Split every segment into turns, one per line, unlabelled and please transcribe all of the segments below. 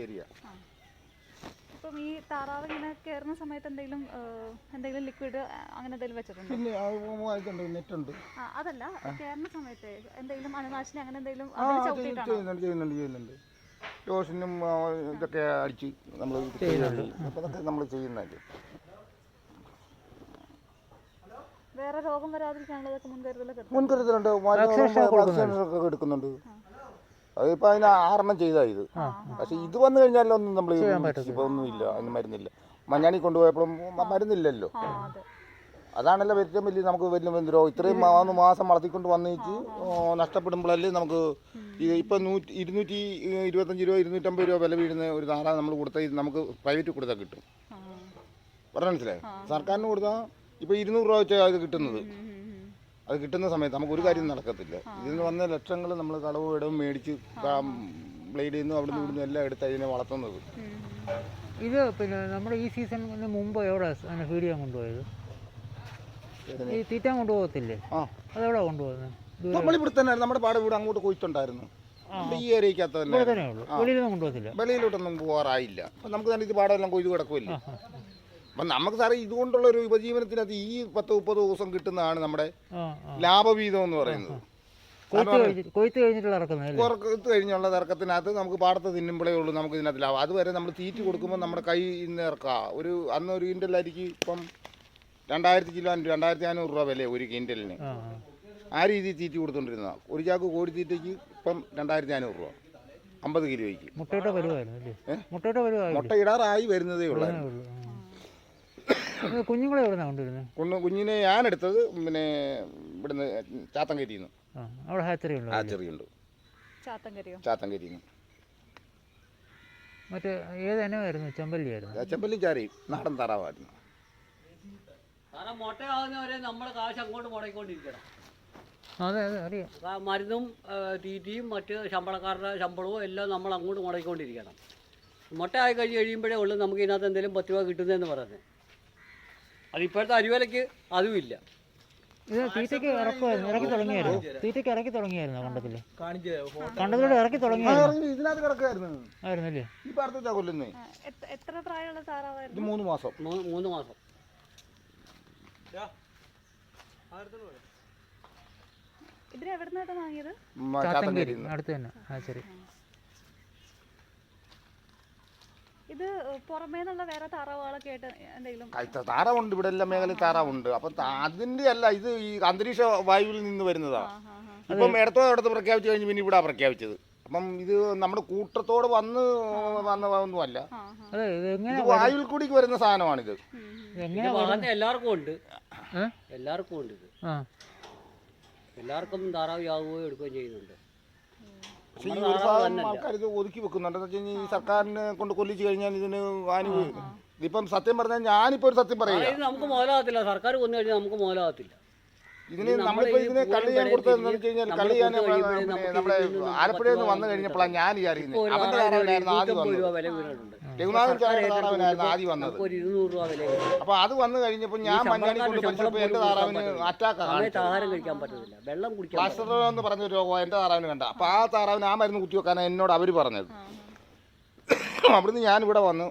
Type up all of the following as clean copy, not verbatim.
Area.
ഇപ്പം ഈ താറാവ് ഇങ്ങനെ കയറുന്ന സമയത്ത് എന്തെങ്കിലും ലിക്വിഡ് അങ്ങനെ എന്തെങ്കിലും വെച്ചിട്ടുണ്ടോ?
പിന്നെ നെറ്റുണ്ട്.
അതല്ല, കയറുന്ന സമയത്ത് എന്തെങ്കിലും അണുനാശിനി അങ്ങനെ എന്തെങ്കിലും
ചെയ്യുന്നുണ്ട്. ലോഷനും ഇതൊക്കെ അടിച്ച് നമ്മൾ അതൊക്കെ നമ്മൾ ചെയ്യുന്നതല്ലേ.
വേറെ രോഗം വരാതിരിക്കാനുള്ളതൊക്കെ
മുൻകരുതലുണ്ട്. വാക്സിനൊക്കെ എടുക്കുന്നുണ്ട്. അതിപ്പോൾ അതിന് 6 ചെയ്താൽ ഇത്. പക്ഷെ ഇത് വന്നു കഴിഞ്ഞാലൊന്നും നമ്മൾ ഇപ്പോൾ ഒന്നുമില്ല, അതിന് മരുന്നില്ല. മഞ്ഞാണി കൊണ്ടുപോയപ്പോഴും മരുന്നില്ലല്ലോ. അതാണല്ലോ ഏറ്റവും വലിയ നമുക്ക് വലിയ രോഗം. ഇത്രയും മാസം വളർത്തിക്കൊണ്ട് വന്നിട്ട് നഷ്ടപ്പെടുമ്പോഴല്ലേ നമുക്ക് ഇപ്പം 225 രൂപ 250 രൂപ വില വീഴുന്ന ഒരു താറാവ് നമ്മൾ കൊടുത്താൽ നമുക്ക് പ്രൈവറ്റ് കൊടുത്താൽ കിട്ടും. പറഞ്ഞ മനസ്സിലായി. സർക്കാരിന് കൊടുത്താൽ ഇപ്പോൾ 200 രൂപ വെച്ചാൽ അത് കിട്ടുന്നത്. അത് കിട്ടുന്ന സമയത്ത് നമുക്കൊരു കാര്യം നടക്കത്തില്ല. ഇതിന് വന്ന ലക്ഷങ്ങൾ നമ്മൾ കളവ് ഇടവും മേടിച്ച് ബ്ലേഡിൽ നിന്നും അവിടെ നിന്ന് ഇവിടുന്ന് എല്ലാം എടുത്ത് അതിനെ വളർത്തുന്നത്.
ഇത് പിന്നെ നമ്മുടെ ഈ സീസണിന് മുമ്പ് എവിടെ ഫീഡ് ചെയ്യാൻ കൊണ്ടുപോയത്? ഈ തീറ്റാൻ കൊണ്ടുപോകത്തില്ലേ? അതെവിടെ കൊണ്ടുപോകുന്നത്?
നമ്മളിവിടെ തന്നെ നമ്മുടെ പാടെ വീട് അങ്ങോട്ട് കൊയ്ത്തുണ്ടായിരുന്നു. ഈ ഏരിയക്കകത്ത് തന്നെ.
വെളിയിലൊന്നും കൊണ്ടുപോകത്തില്ല?
വെളിയിലോട്ടൊന്നും പോകാറായില്ല. അപ്പം നമുക്ക് തന്നെ ഇത് പാടമെല്ലാം കൊയ്ത് കിടക്കുമല്ലേ. അപ്പം നമുക്ക് സാറേ ഇതുകൊണ്ടുള്ളൊരു ഉപജീവനത്തിനകത്ത് ഈ 10-30 ദിവസം കിട്ടുന്നതാണ് നമ്മുടെ ലാഭവീതം എന്ന് പറയുന്നത്.
കൊയ്ത്ത്
കഴിഞ്ഞുള്ള ഇറക്കത്തിനകത്ത് നമുക്ക് പാടത്ത് തിന്നുമ്പോഴേ ഉള്ളൂ നമുക്ക് ഇതിനകത്ത് ലാഭം. അതുവരെ നമ്മൾ തീറ്റി കൊടുക്കുമ്പോൾ നമ്മുടെ കയ്യിൽ നിന്ന് ഇറക്കുക. അന്ന് ഒരു കിൻഡലായിരിക്കും ഇപ്പം 2000 കിലോ 2500 രൂപ വില ഒരു കിൻഡലിന്. ആ രീതിയിൽ തീറ്റി കൊടുത്തോണ്ടിരുന്ന ഒരു ചാക്ക് കോഴിത്തീറ്റയ്ക്ക് ഇപ്പം 2500 രൂപ 50 കിലോയ്ക്ക്. മുട്ട ഇടാറായി വരുന്നതേ ഉള്ളൂ.
കുഞ്ഞുങ്ങളെ എവിടെ കൊണ്ടുവരുന്നത്?
കുഞ്ഞിനെ ഞാനെടുത്തത് പിന്നെ ഇവിടുന്ന് ചാത്തങ്കരിന്ന്.
അവിടെ ഹാച്ചറി
ഉണ്ട്. ചാത്തങ്കരിന്ന്.
മറ്റേ ഏത് ഇനമായിരുന്നു? ചെമ്പല്ലിയായിരുന്നു?
ചെമ്പല്ലി ചാരി നാടൻ താറാവായിരുന്നു.
മുട്ടയാകുന്നവരെ നമ്മൾ കാശ് അങ്ങോട്ട് മുടക്കിക്കൊണ്ടിരിക്കണം.
അതെ അറിയാം.
മരുന്നും തീറ്റിയും മറ്റ് ശമ്പളക്കാരുടെ ശമ്പളവും എല്ലാം നമ്മൾ അങ്ങോട്ട് മുടക്കിക്കൊണ്ടിരിക്കണം. മുട്ടയായി കഴിയുമ്പോഴേ ഉള്ളൂ നമുക്ക് ഇതിനകത്ത് എന്തെങ്കിലും 10 രൂപ കിട്ടുന്നതെന്ന് പറയുന്നത്. അതിപ്പോഴത്തെ അരിവിലയ്ക്ക് അതുമില്ല.
ഇത് തീറ്റയ്ക്ക് ഇറക്കി തുടങ്ങിയായിരുന്നു കണ്ടത്തില്? കണ്ടത്തിലൂടെ ഇറക്കി തുടങ്ങിയായിരുന്നു.
ഇതിനകത്ത് കിടക്കായിരുന്നു.
ആയിരുന്നല്ലേ?
ഈ പാടത്തെ കൊല്ലുന്നേ.
എത്ര പ്രായമുള്ള താറാവായിരുന്നു?
3 മാസം.
3 മാസം.
ഇതിന് എവിടുന്നായിട്ട് വാങ്ങിയത്?
അടുത്ത് തന്നെ. ശരി.
ഇത് പുറമേ നിന്നുള്ള വേറെ താറാവുകളൊക്കെ ആയിട്ട് എന്തെങ്കിലും?
താറാവുണ്ട്, ഇവിടെ എല്ലാ മേഖലയിൽ താറാവുണ്ട്. അപ്പം അതിന്റെ അല്ല, ഇത് ഈ അന്തരീക്ഷ വായുവിൽ നിന്ന് വരുന്നതാണ്. ഇപ്പം ഇടത്ത് പ്രഖ്യാപിച്ചു കഴിഞ്ഞ് പിന്നെ ഇവിടെ പ്രഖ്യാപിച്ചത്. അപ്പം ഇത് നമ്മുടെ കൂട്ടത്തോട് വന്നതൊന്നുമല്ല, ഇത് വായുവിൽ കൂടി വരുന്ന സാധനമാണിത്.
എല്ലാവർക്കും ഉണ്ട്. ഇത് എല്ലാവർക്കും താറാവ് യാവുകയോ എടുക്കുകയും ചെയ്യുന്നുണ്ട്.
പക്ഷേ ഈ ഒരു ഭാഗം ആൾക്കാർ ഇത് ഒതുക്കി വെക്കുന്നുണ്ട്. എന്ന് വെച്ച് കഴിഞ്ഞാൽ ഈ സർക്കാരിനെ കൊണ്ട് കൊല്ലിച്ചു കഴിഞ്ഞാൽ ഇതിന് ഇതിപ്പം സത്യം പറഞ്ഞാൽ ഞാനിപ്പോൾ ഒരു സത്യം പറയാം,
നമുക്ക് മുതലാകത്തില്ല. സർക്കാർ കൊന്നു കഴിഞ്ഞാൽ നമുക്ക് മുതലാകത്തില്ല.
ഇതിന് നമ്മളിപ്പോൾ ഇതിനെ കള്ളി ചെയ്യാൻ കൊടുത്തതെന്ന് വെച്ച് കഴിഞ്ഞാൽ കള്ളി ചെയ്യാൻ നമ്മുടെ ആലപ്പുഴയിൽ നിന്ന് വന്നു കഴിഞ്ഞപ്പോഴാണ് ഞാൻ അറിയുന്നത്. അവന്റെ താറാവിനായിരുന്നു ആദ്യം വന്നത്. രഘുനാഥൻ താറാവിനായിരുന്നു ആദ്യം വന്നത്. അപ്പൊ അത് വന്നു കഴിഞ്ഞപ്പോൾ ഞാൻ മഞ്ഞാണി കൊണ്ട് പഠിച്ചപ്പോൾ എന്റെ താറാവിന് അറ്റാക്ക് പ്ലാസ്റ്റർ എന്ന് പറഞ്ഞ രോഗം എന്റെ താറാവിന് കണ്ട. അപ്പൊ ആ താറാവിന് ആ മരുന്ന് കുത്തിവെക്കാനാണ് എന്നോട് അവര് പറഞ്ഞത്. അവിടുന്ന് ഞാനിവിടെ വന്നു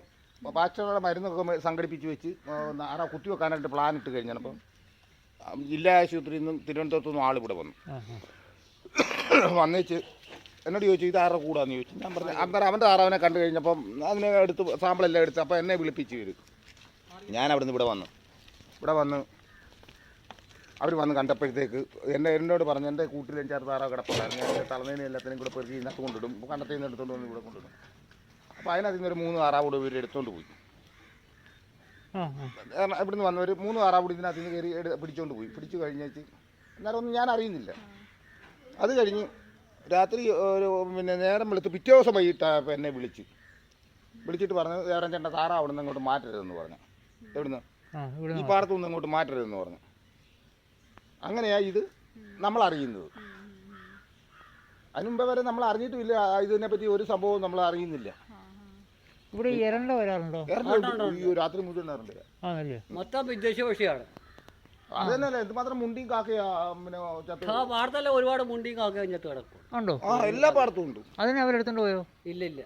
പാസ്റ്ററുടെ മരുന്നൊക്കെ സംഘടിപ്പിച്ച് വെച്ച് കുത്തിവെക്കാനായിട്ട് പ്ലാൻ ഇട്ട് കഴിഞ്ഞാൽ അപ്പം ജില്ലാ ആശുപത്രിയിൽ നിന്നും തിരുവനന്തപുരത്തു നിന്നും ആളിവിടെ വന്നു. വന്നേച്ച് എന്നോട് ചോദിച്ചു ഇത് ആരുടെ കൂടാന്ന് ചോദിച്ചു. ഞാൻ പറഞ്ഞു അന്നേരം അവൻ്റെ താറാവിനെ കണ്ടു കഴിഞ്ഞപ്പം അതിനെ എടുത്ത് സാമ്പിളെല്ലാം എടുത്ത് അപ്പോൾ എന്നെ വിളിപ്പിച്ച് വരും. ഞാൻ അവിടെ നിന്ന് ഇവിടെ വന്ന് അവർ വന്ന് കണ്ടപ്പോഴത്തേക്ക് എന്നോട് പറഞ്ഞു എൻ്റെ കൂട്ടിൽ 5-6 താറാവ് കിടപ്പുണ്ടായിരുന്നു. എൻ്റെ തലനേനെ എല്ലാത്തിനും കൂടെ പെറുക്കി ഇതിനകത്ത് കൊണ്ടിടും, കണ്ടത്തിൽ നിന്ന് എടുത്തുകൊണ്ട് വന്ന് ഇവിടെ കൊണ്ടിടും. അപ്പോൾ അതിനകത്ത് നിന്നൊരു 3 താറാവ് കൂടെ ഇവർ എടുത്തുകൊണ്ട് പോയി. ഇവിടുന്ന് വന്നവർ 3 താറാവ് കൂടി ഇതിനകത്ത് നിന്ന് കയറി പിടിച്ചുകൊണ്ട് പോയി. പിടിച്ചു കഴിഞ്ഞേച്ച് അന്നേരം ഒന്നും ഞാൻ അറിയുന്നില്ല. അത് കഴിഞ്ഞ് രാത്രി ഒരു പിന്നെ നേരം വെളുത്ത് പിറ്റേ ദിവസം വൈകിട്ട് എന്നെ വിളിച്ചിട്ട് പറഞ്ഞു വേറെ ചേട്ടൻ താറാവ് അവിടെ നിന്ന് ഇങ്ങോട്ട് മാറ്റരുതെന്ന് പറഞ്ഞു. എവിടുന്ന്? ഈ പാടത്തു നിന്ന് ഇങ്ങോട്ട് മാറ്റരുതെന്ന് പറഞ്ഞു. അങ്ങനെയാ ഇത് നമ്മൾ അറിയുന്നത്. അതിനുമുമ്പ് വരെ നമ്മൾ അറിഞ്ഞിട്ടുമില്ല. ഇതിനെപ്പറ്റി ഒരു സംഭവവും നമ്മൾ അറിയുന്നില്ല.
ഇവിടെ എരണ്ട വരാറുണ്ടോ?
രാത്രി മുഴുവൻ
മൊത്തം വിദേശ പക്ഷിയാണ്.
അത് തന്നെയല്ലേ എന്തുമാത്രം മുണ്ടിയും കാക്കയാ. പിന്നെ
പാടത്തല്ലേ ഒരുപാട് മുണ്ടിയും കാക്കയും ചത്ത് കിടക്കും.
ഉണ്ടോ?
എല്ലാ പാടത്തും ഉണ്ട്.
അതിനെ അവരെടുത്തോണ്ട് പോയോ?
ഇല്ല.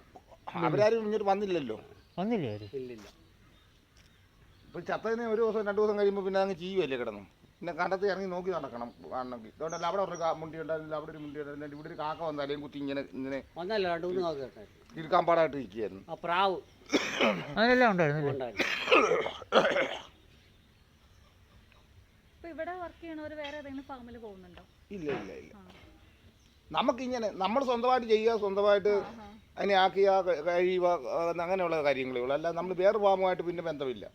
അവരാരും ഇങ്ങോട്ട് വന്നില്ലല്ലോ.
വന്നില്ലേ അവര്?
ഇല്ലില്ല.
ഇപ്പോൾ ചത്തതിന് ഒരു ദിവസം 2 ദിവസം കഴിയുമ്പോൾ പിന്നെ അങ്ങ് ചെയ്യുമല്ലേ കിടന്നു. പിന്നെ കണ്ടത്ത് ഇറങ്ങി നോക്കി നടക്കണം കാണണമെങ്കിൽ. അതുകൊണ്ടല്ല അവിടെ ഒരു മുണ്ടി ഉണ്ടായിരുന്നില്ല, അവിടെ ഒരു മുണ്ടി ഉണ്ടായിരുന്നില്ല, ഇവിടെ ഒരു കാക്ക വന്നാലേയും കുത്തി ഇങ്ങനെ
വന്നല്ല 2-3 കാക്ക
ഇരിക്കാൻ പാടായിട്ട് ഇരിക്കുകയായിരുന്നു.
ആ പ്രാവ്
അതിനെല്ലാം ഉണ്ടായിരുന്നില്ലേ?
ഉണ്ടായിരുന്നു.
ഇപ്പൊ ഇവിടെ വർക്ക് ചെയ്യണവർ വേറെ ഏതെങ്കിലും ഫാമിൽ പോകുന്നുണ്ടോ?
ഇല്ല. നമുക്കിങ്ങനെ നമ്മൾ സ്വന്തമായിട്ട് ചെയ്യുക, സ്വന്തമായിട്ട് അതിനെ ആക്കിയ കഴിയുക, അങ്ങനെയുള്ള കാര്യങ്ങളേ ഉള്ളൂ. അല്ല നമ്മൾ വേറെ ഫാമുമായിട്ട് പിന്നെ ബന്ധമില്ല.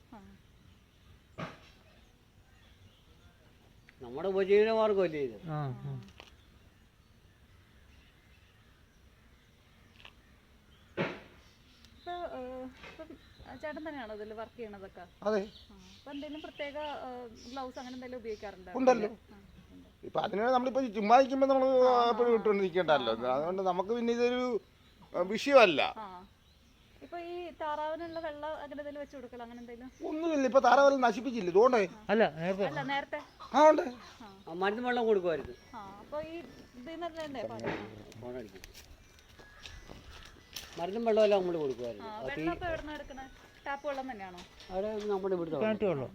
നമ്മുടെ ഉപജീവന മാർഗമല്ലേ ഇത്.
ചേട്ടൻ തന്നെയാണോ ഇതിൽ വർക്ക് ചെയ്യണതൊക്കെ?
അതെ.
അപ്പൊ എന്തെങ്കിലും പ്രത്യേക ഗ്ലൗസ് അങ്ങനെ എന്തെങ്കിലും ഉപയോഗിക്കാറുണ്ടോ?
ഉണ്ടല്ലോ. ഇപ്പം അതിനാണ് നമ്മളിപ്പോൾ ചുമ്മാ നിൽക്കുമ്പോൾ നമ്മൾ എപ്പോഴും ഇട്ടുകൊണ്ട് നിൽക്കേണ്ടല്ലോ. അതുകൊണ്ട് നമുക്ക് പിന്നെ ഇതൊരു വിഷയമല്ല.
ഇപ്പൊ ഈ താറാവിനുള്ള വെള്ളം അങ്ങനെ എന്തെങ്കിലും വെച്ച് കൊടുക്കല അങ്ങനെ എന്തെങ്കിലും?
ഒന്നുമില്ല. ഇപ്പൊ താറാവെല്ലാം നശിപ്പിച്ചില്ല. ഇതുകൊണ്ടേ
അല്ല
നേരത്തെ
ഉണ്ട്.
മരുന്ന് വെള്ളം കൊടുക്കുമായിരുന്നു.
അപ്പൊ ഈ ഇതിന്നല്ലേ
മരുന്നും വെള്ളമെല്ലാം നമ്മൾ കൊടുക്കുമായിരുന്നു.
വെള്ളം ഇപ്പൊ എവിടെ നിന്ന് എടുക്കണേ? ടാപ്പ് വെള്ളം തന്നെയാണോ?
അവിടെ നമ്മുടെ ഇവിടുത്തെ
വെള്ളം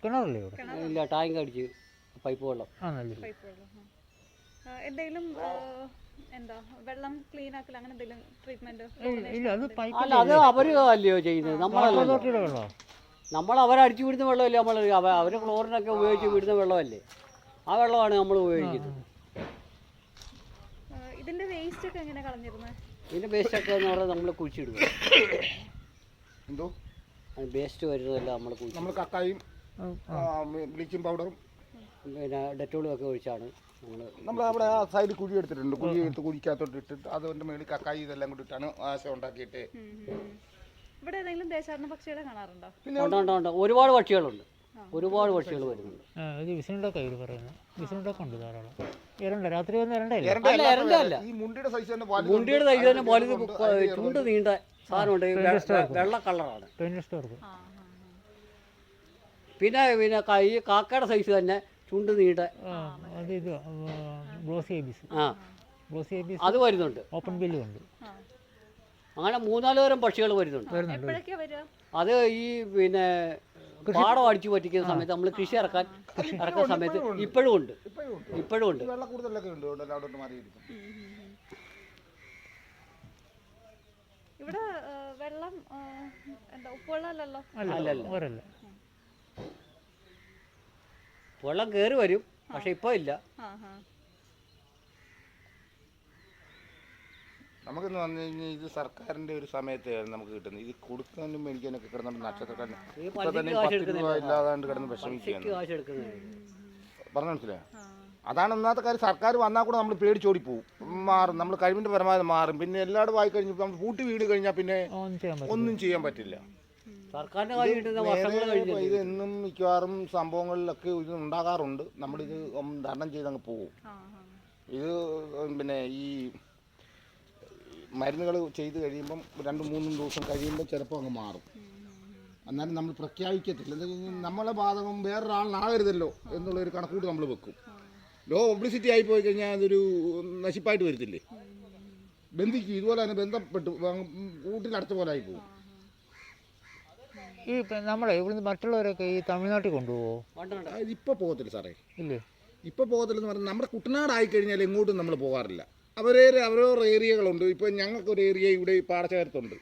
കിണറല്ലേ ഇവിടെ?
ഇല്ല, ടാങ്ക് അടിച്ച് പൈപ്പ് വെള്ളം.
പൈപ്പ് വെള്ളം. എന്തെങ്കിലും എന്താ വെള്ളം ക്ലീൻ ആക്കൽ അങ്ങനെ എന്തെങ്കിലും ട്രീറ്റ്മെന്റ്?
അല്ല, അത് അവര് അല്ലയോ ചെയ്യുന്നത്, നമ്മളല്ല. നമ്മൾ അവരടിച്ചു വിടുന്ന വെള്ളമല്ലേ നമ്മൾ. അവര് ക്ലോറിനൊക്കെ ഉപയോഗിച്ച് വിടുന്ന വെള്ളമല്ലേ, ആ വെള്ളമാണ് നമ്മൾ ഉപയോഗിക്കുന്നത്.
ഇതിന്റെ വേസ്റ്റ് ഒക്കെ എങ്ങനെ കളഞ്ഞിരുന്നത്?
ഇതിന്റെ വേസ്റ്റ് ഒക്കെ എന്ന് പറഞ്ഞാൽ നമ്മൾ കുഴിച്ചിടുക.
എന്തോ
വേസ്റ്റ് വരുന്നതല്ല നമ്മൾ
കക്കായും ബ്ലീച്ചിങ് പൗഡറും
പിന്നെ ഡെറ്റോളും ഒക്കെ ഒഴിച്ചാണ്
നമ്മൾ അവിടെ ആ സൈഡിൽ കുഴി എടുത്തിട്ടുണ്ട്. കുഴി എടുത്ത് കുഴിക്കകത്തോട്ട് ഇട്ടിട്ട് അതിൻ്റെ മേളിൽ കക്കായി ഇതെല്ലാം കൂടിയിട്ടാണ് ആശ ഉണ്ടാക്കിയിട്ട്.
ഇവിടെ ഏതെങ്കിലും ദേശാടന പക്ഷികളെ കാണാറുണ്ടോ?
ഉണ്ട്. ഒരുപാട് പക്ഷികളുണ്ട്. ഒരുപാട് പക്ഷികൾ വരുന്നുണ്ട്.
രാത്രി
ഈ മുണ്ടിയുടെ സൈസ് തന്നെ
വലുത് ചുണ്ട് നീണ്ട സാധനമുണ്ട്. വെള്ള കളറാണ്. പിന്നെ ഈ കാക്കയുടെ സൈസ് തന്നെ ചുണ്ട് നീണ്ട അത് വരുന്നുണ്ട്.
ഓപ്പൺ ബില്ലും ഉണ്ട്.
അങ്ങനെ 3-4 തരം പക്ഷികൾ വരുന്നുണ്ട്. അത് ഈ പിന്നെ പാടം അടിച്ചു പറ്റിക്കുന്ന സമയത്ത് നമ്മൾ കൃഷി ഇറക്കുന്ന സമയത്ത് ഇപ്പോഴും ഉണ്ട്.
വെള്ളം കൂടുതലൊക്കെ ഉണ്ട്.
ഇവിടെ വെള്ളം എന്താ ഉപ്പുവെള്ളമല്ലല്ലോ?
അല്ലല്ല,
വെള്ളം കയറി വരും, പക്ഷെ ഇപ്പൊ ഇല്ല.
നമുക്കെന്ന് പറഞ്ഞു കഴിഞ്ഞാൽ ഇത് സർക്കാരിന്റെ ഒരു സമയത്ത് നമുക്ക് കിട്ടുന്നത്. ഇത് കൊടുക്കാനും മേടിക്കാനൊക്കെ കിടന്നുണ്ട്. നക്ഷത്രക്കാരൻ ഇല്ലാതാണ്ട് കിടന്ന് വിഷമിക്കുകയാണ്. പറഞ്ഞു മനസ്സിലായോ? അതാണ് ഒന്നാമത്തെ കാര്യം. സർക്കാർ വന്നാൽ കൂടെ നമ്മൾ പേടിച്ചോടി പോകും, മാറും. നമ്മൾ കഴിവിന്റെ പരമാവധി മാറും. പിന്നെ എല്ലായിടും ആയി കഴിഞ്ഞ് നമ്മൾ പൂട്ടി വീട് കഴിഞ്ഞാൽ പിന്നെ ഒന്നും ചെയ്യാൻ പറ്റില്ല. ഇത് എന്നും മിക്കവാറും സംഭവങ്ങളിലൊക്കെ ഇത് ഉണ്ടാകാറുണ്ട്. നമ്മളിത് തരണം ചെയ്തങ്ങ് പോകും. ഇത് പിന്നെ ഈ മരുന്നുകൾ ചെയ്ത് കഴിയുമ്പം 2-3 ദിവസം കഴിയുമ്പോൾ ചിലപ്പോൾ അങ്ങ് മാറും. എന്നാലും നമ്മൾ പ്രഖ്യാപിക്കത്തില്ല. എന്താ കഴിഞ്ഞാൽ നമ്മളെ ബാധകം വേറൊരാളിനാകരുതല്ലോ എന്നുള്ളൊരു കണക്കൂട്ട് നമ്മൾ വെക്കും. ലോ പബ്ലിസിറ്റി ആയി പോയി കഴിഞ്ഞാൽ അതൊരു നശിപ്പായിട്ട് വരത്തില്ലേ. ബന്ധിക്കും. ഇതുപോലെ തന്നെ ബന്ധപ്പെട്ടു കൂട്ടിലടച്ച പോലെ ആയി പോകും.
ഈ നമ്മളെ ഇവിടുന്ന് മറ്റുള്ളവരൊക്കെ ഈ തമിഴ്നാട്ടിൽ കൊണ്ടുപോകുമോ?
ഇപ്പോൾ പോകത്തില്ല സാറേ.
ഇല്ലേ,
ഇപ്പോൾ പോകത്തില്ലെന്ന് പറഞ്ഞാൽ നമ്മുടെ കുട്ടനാടായി കഴിഞ്ഞാൽ എങ്ങോട്ടും നമ്മൾ പോകാറില്ല. അവരവരുടെ ഏരിയകളുണ്ട്. ഇപ്പോൾ ഞങ്ങൾക്കൊരു ഏരിയ ഇവിടെ പാടശേഖരത്തുണ്ട്.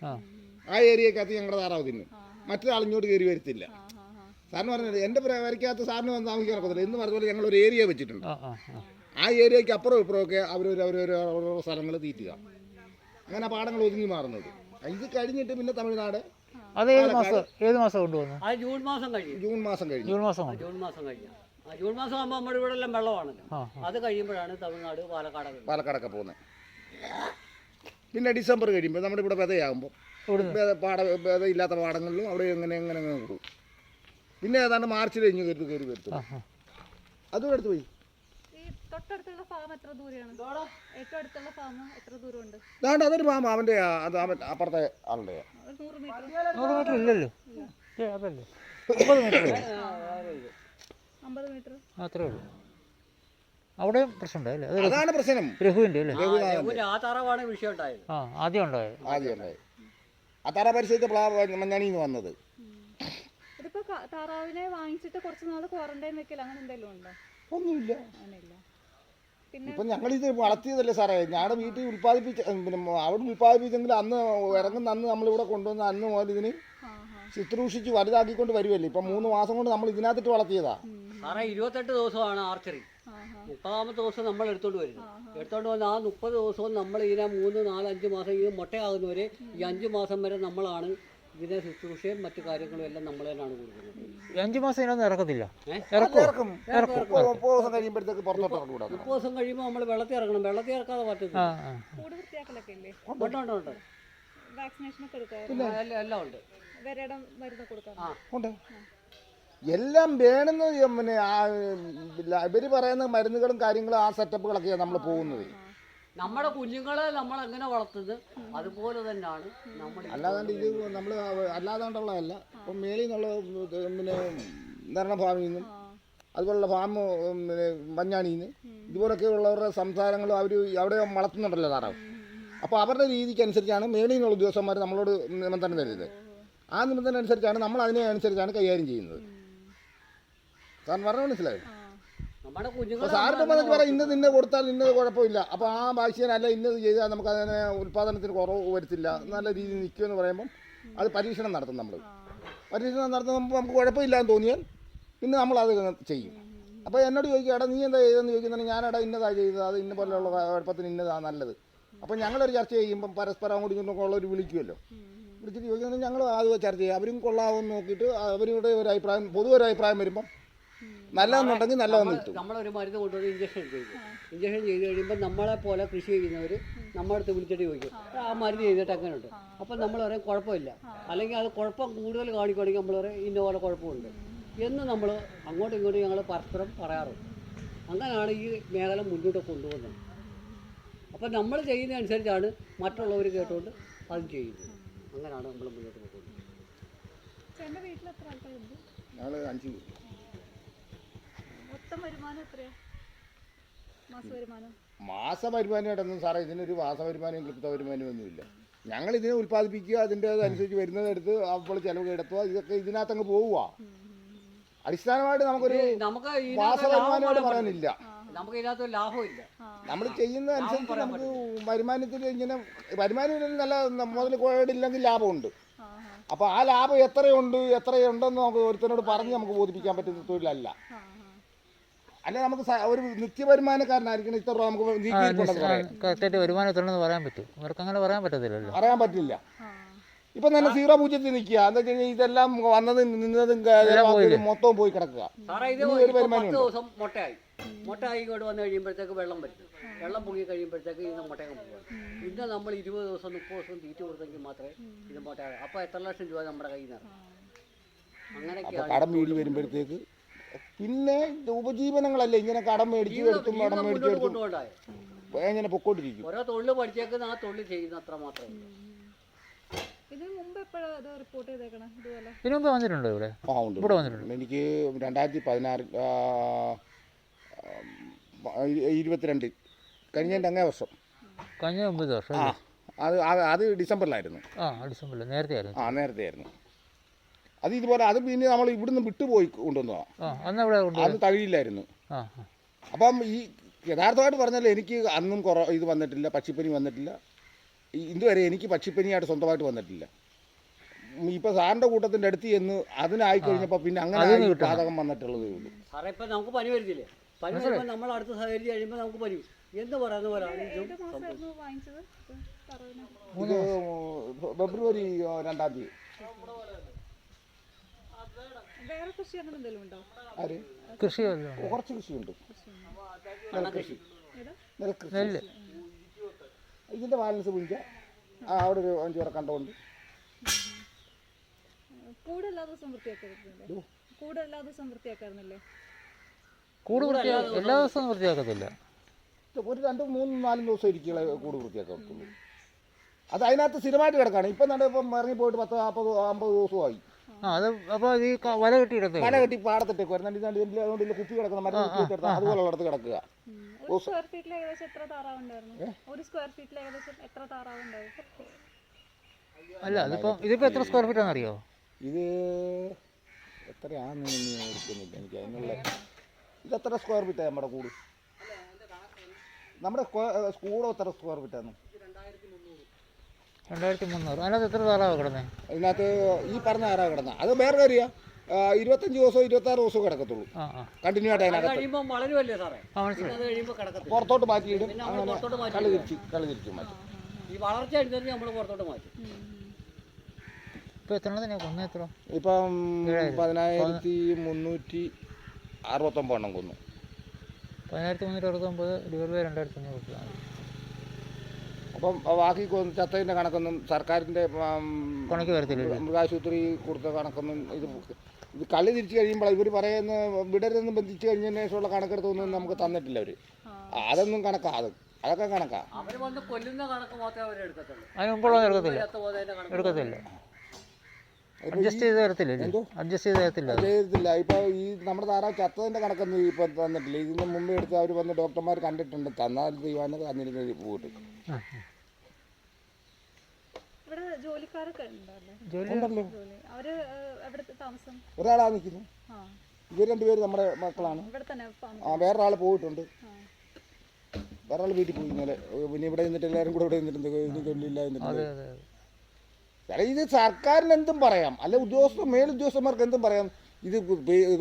ആ ഏരിയക്കകത്ത് ഞങ്ങളുടെ താറാവ് തിന്നും. മറ്റൊരാൾ ഇങ്ങോട്ട് കയറി വരത്തില്ല. സാറിന് പറഞ്ഞത് എൻ്റെ വരയ്ക്കകത്ത് സാറിന് വന്ന് താമസിക്കാൻ ഒക്കത്തില്ല എന്ന് പറഞ്ഞ പോലെ ഞങ്ങളൊരു ഏരിയ വെച്ചിട്ടുണ്ട്. ആ ഏരിയയ്ക്ക് അപ്പുറം ഇപ്പുറമൊക്കെ അവരവരുടെ സ്ഥലങ്ങൾ തീറ്റുക. അങ്ങനെ പാടങ്ങൾ ഒതുങ്ങി മാറുന്നത്. ഇത് കഴിഞ്ഞിട്ട് പിന്നെ തമിഴ്നാട്.
അത് ഏത് മാസം കൊണ്ടുവന്നു?
ജൂൺ മാസം കഴിഞ്ഞു.
ജൂൺ മാസം കഴിഞ്ഞു.
ജൂൺ മാസം ആകുമ്പോൾ നമ്മുടെ ഇവിടെ എല്ലാം വെള്ളമാണല്ലോ. അത് കഴിയുമ്പോഴാണ് തമിഴ്നാട്
പാലക്കാടൊക്കെ പോകുന്നത്. പിന്നെ ഡിസംബർ കഴിയുമ്പോൾ നമ്മുടെ ഇവിടെ വിതയാകുമ്പോൾ വിത ഇല്ലാത്ത പാടങ്ങളിലും അവിടെ എങ്ങനെ കൂടും. പിന്നെ ഏതാണ്ട് മാർച്ചിൽ കഴിഞ്ഞ് കയറി വരുത്തും. അതും എടുത്ത് പോയി.
തൊട്ടടുത്തുള്ള ഫാം എത്ര ദൂരെയാണ്? ഏറ്റവും അടുത്തുള്ള ഫാം എത്ര ദൂരമുണ്ട്?
അതാണ്ട് അതൊരു ഫാം അവൻ്റെ അപ്പുറത്തെ ആളുടെ
100 മീറ്റർ ഇല്ലല്ലോ. അതല്ലേ
50 മീറ്റർ
അത്രേ ഉള്ളൂ. അവിടെ പ്രശ്നം ഉണ്ടായില്ലേ?
അതാണ് പ്രശ്നം.
രഘുവിൻ്റെ അല്ലേ?
ആ താറാവാണ് വിഷയം ഉണ്ടായത്.
ആദ്യം ഉണ്ടായത്.
ആ താറാവ് പരിശോധിച്ച മഞ്ഞാണിയിൽ നിന്ന് വന്നത്.
ഇതിപ്പോ താറാവിനെ വാങ്ങിച്ചിട്ട് കുറച്ച് നാൾ ക്വാറന്റൈൻ വെക്കൽ അങ്ങനെ എന്തെങ്കിലും ഉണ്ടോ?
ഒന്നുമില്ല.
അങ്ങനെയില്ല. പിന്നെ
ഇപ്പം ഞങ്ങളിത് വളർത്തിയതല്ലേ സാറേ, ഞങ്ങളുടെ വീട്ടിൽ ഉൽപ്പാദിപ്പിച്ച പിന്നെ അവിടെ ഉൽപ്പാദിപ്പിച്ചെങ്കിൽ അന്ന് ഇറങ്ങുന്ന അന്ന് നമ്മളിവിടെ കൊണ്ടുവന്ന് അന്ന് മുതൽ ഇതിന് ശുശ്രൂഷിച്ച് വലുതാക്കിക്കൊണ്ട് വരുമല്ലേ. ഇപ്പം 3 മാസം കൊണ്ട് നമ്മൾ ഇതിനകത്തിട്ട് വളർത്തിയതാ
സാറേ. 28 ദിവസമാണ് ആർച്ചറി. 30ാമത്തെ ദിവസം നമ്മൾ എടുത്തോണ്ട് വരുന്നത്. എടുത്തോണ്ട് വന്ന് ആ 30 ദിവസവും നമ്മൾ ഇതിനെ 3, 4, 5 മാസം ഇത് മുട്ടയാകുന്നവരെ ഈ 5 മാസം വരെ നമ്മളാണ് ഇതിനെ ശുശ്രൂഷയും മറ്റു കാര്യങ്ങളും എല്ലാം നമ്മൾ തന്നെയാണ് കൊടുക്കുന്നത്.
5 മാസം ഇതിനൊന്നും ഇറക്കത്തില്ല.
ഇറക്കും. 30 ദിവസം കഴിയുമ്പോഴത്തേക്ക് പുറത്തോട്ട് ഇറക്കൂടാ.
30 ദിവസം കഴിയുമ്പോൾ നമ്മൾ വെള്ളത്തിൽ ഇറങ്ങണം. വെള്ളത്തിൽ ഇറക്കാതെ പറ്റുന്നു.
കൂട് വൃത്തിയാക്കലൊക്കെ ഇല്ലേ?
ഉണ്ട്.
വാക്സിനേഷനൊക്കെ എടുക്കാറ്?
എല്ലാം ഉണ്ട്.
വരയുടെ മരുന്ന് കൊടുക്കാം.
ഉണ്ട്. എല്ലാം വേണമെന്ന് പിന്നെ ഇവർ പറയുന്ന മരുന്നുകളും കാര്യങ്ങളും ആ സെറ്റപ്പുകളൊക്കെയാണ് നമ്മൾ പോകുന്നത്.
നമ്മുടെ കുഞ്ഞുങ്ങളെ നമ്മൾ എങ്ങനെ വളർത്തുന്നത് അതുപോലെ തന്നെയാണ് നമ്മൾ.
അല്ലാതെ ഇത് നമ്മൾ അല്ലാതാണ്ടുള്ളതല്ല. ഇപ്പം മേളിൽ നിന്നുള്ള പിന്നെ ധരണ ഫാമിൽ നിന്നും അതുപോലുള്ള ഫാം പിന്നെ മഞ്ഞാണിയിൽ നിന്ന് ഇതുപോലൊക്കെ ഉള്ളവരുടെ സംസാരങ്ങളും അവർ അവിടെ വളർത്തുന്നുണ്ടല്ലോ താറാവ്. അപ്പോൾ അവരുടെ രീതിക്ക് അനുസരിച്ചാണ് മേളിൽ നിന്നുള്ള ഉദ്യോഗസ്ഥന്മാർ നമ്മളോട് നിബന്ധന തരുന്നത്. ആ നിബന്ധന അനുസരിച്ചാണ് നമ്മൾ അതിനെ അനുസരിച്ചാണ് കൈകാര്യം ചെയ്യുന്നത്. സാറിന് പറഞ്ഞ മനസ്സിലായി?
നമ്മുടെ കുഞ്ഞുങ്ങൾ
അപ്പോൾ സാറിൻ്റെ പറഞ്ഞ് പറയാം ഇന്നത് ഇന്നത് കൊടുത്താൽ ഇന്നത് കുഴപ്പമില്ല. അപ്പോൾ ആ വാക്സിൻ അല്ല ഇന്നത് ചെയ്താൽ നമുക്ക് അതിനെ ഉൽപ്പാദനത്തിന് കുറവ് വരുത്തില്ല, നല്ല രീതിയിൽ നിൽക്കുമെന്ന് പറയുമ്പം അത് പരീക്ഷണം നടത്തും. നമ്മൾ പരീക്ഷണം നടത്തുമ്പോൾ നമുക്ക് കുഴപ്പമില്ലാന്ന് തോന്നിയാൽ പിന്നെ നമ്മളത് ചെയ്യും. അപ്പോൾ എന്നോട് ചോദിക്കുക, എടാ നീ എന്താ ചെയ്തതെന്ന് ചോദിക്കുന്നുണ്ടെങ്കിൽ ഞാനെടാ ഇന്നതാണ് ചെയ്തത്, അത് ഇന്ന പോലെയുള്ള കുഴപ്പത്തിന് ഇന്നതാണ് നല്ലത്. അപ്പോൾ ഞങ്ങളൊരു ചർച്ച ചെയ്യുമ്പം പരസ്പരം അങ്ങോട്ടും ഇങ്ങോട്ടും ഉള്ളവർ വിളിക്കുമല്ലോ. വിളിച്ചിട്ട് ചോദിക്കുന്നത് ഞങ്ങൾ അത് ചർച്ച ചെയ്യും. അവരും കൊള്ളാമെന്ന് നോക്കിയിട്ട് അവരുടെ ഒരു അഭിപ്രായം പൊതുവെ ഒരു അഭിപ്രായം വരുമ്പം നല്ലതെന്നുണ്ടെങ്കിൽ നല്ലതെന്ന് കിട്ടും.
നമ്മളൊരു മരുന്ന് കൊണ്ടുവന്ന് ഇഞ്ചക്ഷൻ ചെയ്ത് കഴിയുമ്പോൾ നമ്മളെ പോലെ കൃഷി ചെയ്യുന്നവർ നമ്മളടുത്ത് വിളിച്ചിട്ട് ചോദിക്കും ആ മരുന്ന് ചെയ്തിട്ട് അങ്ങനെ ഉണ്ട്. അപ്പം നമ്മൾ പറയും കുഴപ്പമില്ല, അല്ലെങ്കിൽ അത് കുഴപ്പം കൂടുതൽ കാണിക്കുകയാണെങ്കിൽ നമ്മൾ പറയും ഇന്ന പോലെ കുഴപ്പമുണ്ട് എന്ന് നമ്മൾ അങ്ങോട്ടും ഇങ്ങോട്ടും ഞങ്ങൾ പരസ്പരം പറയാറുണ്ട്. അങ്ങനെയാണ് ഈ മേഖല മുന്നോട്ട് കൊണ്ടുപോകുന്നത്. അപ്പം നമ്മൾ ചെയ്യുന്നതനുസരിച്ചാണ് മറ്റുള്ളവർ കേട്ടുകൊണ്ട് അത് ചെയ്യുന്നത്. അങ്ങനെയാണ് നമ്മൾ മുന്നോട്ട് പോകുന്നത്.
എൻ്റെ വീട്ടിൽ എത്ര ആൾക്കാരുണ്ട്?
ഞങ്ങൾ 5 പേര്.
മൊത്തം വരുമാനം എത്രയാ? മാസ വരുമാനം?
മാസ വരുമാനമായിട്ടൊന്നും സാറേ ഇതിനൊരു മാസ വരുമാനവും ക്ലിപ്ത വരുമാനവും ഒന്നുമില്ല. ഞങ്ങൾ ഇതിനെ ഉൽപ്പാദിപ്പിക്കുക, അതിൻ്റെ അനുസരിച്ച് വരുന്നതെടുത്ത് അപ്പോൾ ചിലവ് എടുത്തുക, ഇതൊക്കെ ഇതിനകത്തങ്ങ് പോവുക. അടിസ്ഥാനമായിട്ട് നമുക്കൊരു മാസ വരുമാനമായിട്ട് പറയാനില്ല.
നമുക്ക് ഇതിനകത്ത് ലാഭമില്ല.
നമ്മൾ ചെയ്യുന്ന അനുസരിച്ച് നമുക്ക് വരുമാനത്തിൽ ഇങ്ങനെ വരുമാനം നല്ല മുതൽ കോടില്ലെങ്കിൽ ലാഭമുണ്ട്. അപ്പോൾ ആ ലാഭം എത്രയുണ്ടെന്ന് നമുക്ക് ഒരുത്തനോട് പറഞ്ഞ് നമുക്ക് ബോധിപ്പിക്കാൻ പറ്റുന്ന തൊഴിലല്ല. അല്ല നമുക്ക് ഒരു നിത്യവരുമാനക്കാരനായിരിക്കണം ഇത്ര രൂപ നമുക്ക്
കറക്റ്റായിട്ട് വരുമാനത്തിലുണ്ടെന്ന് പറയാൻ പറ്റും. അവർക്ക് അങ്ങനെ പറയാൻ പറ്റത്തില്ലല്ലോ.
പറയാൻ പറ്റില്ല. ഇപ്പം തന്നെ 0 പൂജ്യത്തിൽ നിൽക്കുക. എന്താ വെച്ച് കഴിഞ്ഞാൽ ഇതെല്ലാം വന്നതും നിന്നതും മൊത്തവും പോയി കിടക്കുക.
ഒരു 10 ദിവസം മുട്ടയായി ഇങ്ങോട്ട് വന്നു കഴിയുമ്പോഴത്തേക്ക് വെള്ളം പറ്റും. വെള്ളം പൊങ്ങി കഴിയുമ്പോഴത്തേക്ക് ഇത് മുട്ടയൊക്കെ പോകും. പിന്നെ നമ്മൾ 20 ദിവസം 30 ദിവസം തീറ്റ കൊടുത്തെങ്കിൽ മാത്രമേ ഇത് മുട്ടയാകും. അപ്പോൾ എത്ര ലക്ഷം രൂപ നമ്മുടെ കയ്യിൽ നിന്ന് അങ്ങനെയൊക്കെയാണ്.
കടം വീടി വരുമ്പോഴത്തേക്ക് പിന്നെ ഉപജീവനങ്ങളല്ലേ ഇങ്ങനെ കടം മേടിച്ചു എടുത്തും കടം മേടിച്ചു എടുത്തും ഇങ്ങനെ പൊക്കോണ്ടിരിക്കും.
ഓരോ തൊഴിൽ പഠിച്ചേക്കുന്ന ആ തൊഴിൽ ചെയ്യുന്ന അത്ര മാത്രമേ.
ഇതിന് മുമ്പ് എപ്പോഴാണ് അത് റിപ്പോർട്ട് ചെയ്തേക്കണം ഇതുപോലെ?
ഇതിനു മുമ്പ് വന്നിട്ടുണ്ടോ ഇവിടെ?
ഇവിടെ വന്നിട്ടുണ്ട്. എനിക്ക് 2016 കഴിഞ്ഞതിൻ്റെ അങ്ങേ വർഷം.
കഴിഞ്ഞ 9 വർഷം.
അത് ഡിസംബറിലായിരുന്നു.
ഡിസംബറിൽ നേരത്തെ ആയിരുന്നു.
നേരത്തെ ആയിരുന്നു. അത് ഇതുപോലെ അത് പിന്നെ നമ്മൾ ഇവിടുന്ന് വിട്ടുപോയി കൊണ്ടുവന്നതാണ്. അത് തഴിയില്ലായിരുന്നു. അപ്പം ഈ യഥാർത്ഥമായിട്ട് പറഞ്ഞാൽ എനിക്ക് അന്നും ഇത് വന്നിട്ടില്ല, പക്ഷിപ്പനി വന്നിട്ടില്ല. ഇതുവരെ എനിക്ക് പക്ഷിപ്പനിയായിട്ട് സ്വന്തമായിട്ട് വന്നിട്ടില്ല. ഇപ്പം സാറിൻ്റെ കൂട്ടത്തിൻ്റെ അടുത്ത് ചെന്ന് അതിനായിക്കഴിഞ്ഞപ്പോൾ പിന്നെ അങ്ങനെ പാതകം വന്നിട്ടുള്ളതേ ഉള്ളൂ.
സാറേ ഇപ്പം നമുക്ക് പനി വരുന്നില്ലേ? പനി വരുമ്പോൾ നമ്മൾ അടുത്ത് സഹകരിച്ച് കഴിയുമ്പോൾ നമുക്ക് പനി എന്ന് പറയുന്ന പോലെയാണ്
ഇത് ഫെബ്രുവരി 2-ാം തീയതി.
വേറെ കൃഷി അങ്ങനെ എന്തെങ്കിലും ഉണ്ടോ?
കൃഷി
കുറച്ച് കൃഷിയുണ്ട്.
നെല്ല്.
ഇതിൻ്റെ ബാലൻസ് പിടിക്കുക. അവിടെ ഒരു 5 പേരെ കണ്ടുകൊണ്ട്
കൂട് എല്ലാ ദിവസവും വൃത്തിയാക്കാറുന്നില്ലേ? കൂട് എല്ലാ ദിവസവും വൃത്തിയാക്കാറുന്നില്ലേ?
കൂട് എല്ലാ ദിവസവും വൃത്തിയാക്കത്തില്ല.
ഒരു 2, 3, 4 ദിവസം ഇരിക്കുക കൂട് വൃത്തിയാക്കത്തുള്ളൂ. അത് അതിനകത്ത് സ്ഥിരമായിട്ട് കിടക്കാണ്. ഇപ്പം ഇപ്പം ഇറങ്ങിപ്പോയിട്ട് 10, 40, 50 ദിവസമായി.
അത് അപ്പോൾ ഈ വല കെട്ടിയിടത്ത്
വല കെട്ടി പാടത്തിട്ടേക്ക് അതുകൊണ്ട് കുപ്പി കിടക്കുന്ന മരം അതുപോലെ ഉള്ളടത്ത് കിടക്കുക.
ഒരു സ്ക്വയർ ഫീറ്റിൽ ഏകദേശം എത്ര താറാവുണ്ടായിരുന്നു? ഒരു സ്ക്വയർ ഫീറ്റിൽ ഏകദേശം എത്ര താറാവുണ്ടായിരുന്നു?
അല്ല അതിപ്പോൾ ഇതിപ്പോൾ എത്ര സ്ക്വയർ ഫീറ്റ് ആണെന്നറിയോ?
ഇത് എത്രയാണെന്ന് എടുക്കുന്നില്ല എനിക്ക് അതിനുള്ള. ഇതെത്ര സ്ക്വയർ ഫീറ്റാണ് നമ്മുടെ കൂട്? നമ്മുടെ കൂട് എത്ര സ്ക്വയർ ഫീറ്റാണ്?
2300. അതിനകത്ത് എത്ര താറാവ് കിടന്നേ?
അതിനകത്ത് ഈ പറഞ്ഞ താറാവ് കിടന്ന അത് വേറെ കാര്യമാണ്. 25 ദിവസവും 26 ദിവസവും കിടക്കത്തുള്ളൂ കണ്ടിന്യൂ ആയിട്ട് അതിനകത്ത്.
കഴിയുമ്പോൾ വളരുമല്ലേ സാറേ,
ആ മനസ്സിലായി.
അത് കഴിയുമ്പോൾ കിടക്കത്തില്ല.
പുറത്തോട്ട് മാറ്റിയിടും.
പിന്നെ നമ്മൾ പുറത്തോട്ട് മാറ്റി
കളി തിരിച്ചു മാറ്റും.
ഈ വളർച്ച അനുസരിച്ച് നമ്മൾ പുറത്തോട്ട് മാറ്റും.
ഇപ്പോൾ എത്ര തന്നെ കൊന്നു? എത്ര
ഇപ്പം 10369 കൊന്നു.
10369 / 2500.
അപ്പം ബാക്കി ചത്തതിൻ്റെ കണക്കൊന്നും സർക്കാരിൻ്റെ
കണക്ക് വരത്തില്ല.
മൃഗാശുപത്രി കൊടുത്ത കണക്കൊന്നും ഇത് കളി തിരിച്ചു കഴിയുമ്പോൾ ഇവർ പറയുന്ന വിടരുന്ന് ബന്ധിച്ച് കഴിഞ്ഞതിന് ശേഷമുള്ള കണക്കെടുത്തൊന്നും നമുക്ക് തന്നിട്ടില്ല അവർ. അതൊന്നും കണക്കാ, അതൊക്കെ കണക്കാ.
അവർ വന്ന് കൊല്ലുന്ന കണക്ക് മാത്രമേ അവർ എടുക്കത്തുള്ളൂ.
അതിന് മുമ്പുള്ള എടുക്കത്തില്ല. അഡ്ജസ്റ്റ് ചെയ്ത് തരത്തില്ല. അഡ്ജസ്റ്റ് ചെയ്ത് തരത്തില്ല.
ചെയ്തിട്ടില്ല. ഇപ്പോൾ ഈ നമ്മുടെ താറാവ് ചത്തതിൻ്റെ കണക്കൊന്നും ഇപ്പം തന്നിട്ടില്ല. ഇതിന് മുമ്പ് എടുത്ത് അവർ വന്ന് ഡോക്ടർമാർ കണ്ടിട്ടുണ്ട്. തന്നാൽ തീരുമാനം തന്നിരുന്ന പോയിട്ട്.
ഇവിടെ ജോലിക്കാരൊക്കെ ഉണ്ടല്ലേ?
ഉണ്ടല്ലോ.
അവര് എവിടുത്തെ താമസം?
ഒരാളാണ് നിൽക്കുന്നത്. ഇവർ രണ്ടുപേരും നമ്മുടെ മക്കളാണ്.
ഇവിടെ തന്നെ
വേറൊരാൾ പോയിട്ടുണ്ട്. വേറൊരാൾ വീട്ടിൽ പോയി ഇന്നലെ. പിന്നെ ഇവിടെ നിന്നിട്ട് എല്ലാവരും കൂടെ ഇവിടെ നിന്നിട്ടുണ്ട്. ഇനി തൊഴിലില്ല എന്നിട്ട് ഇത് സർക്കാരിന് എന്തും പറയാം, അല്ല മേലുദ്യോഗസ്ഥന്മാർക്ക് എന്തും പറയാം. ഇത്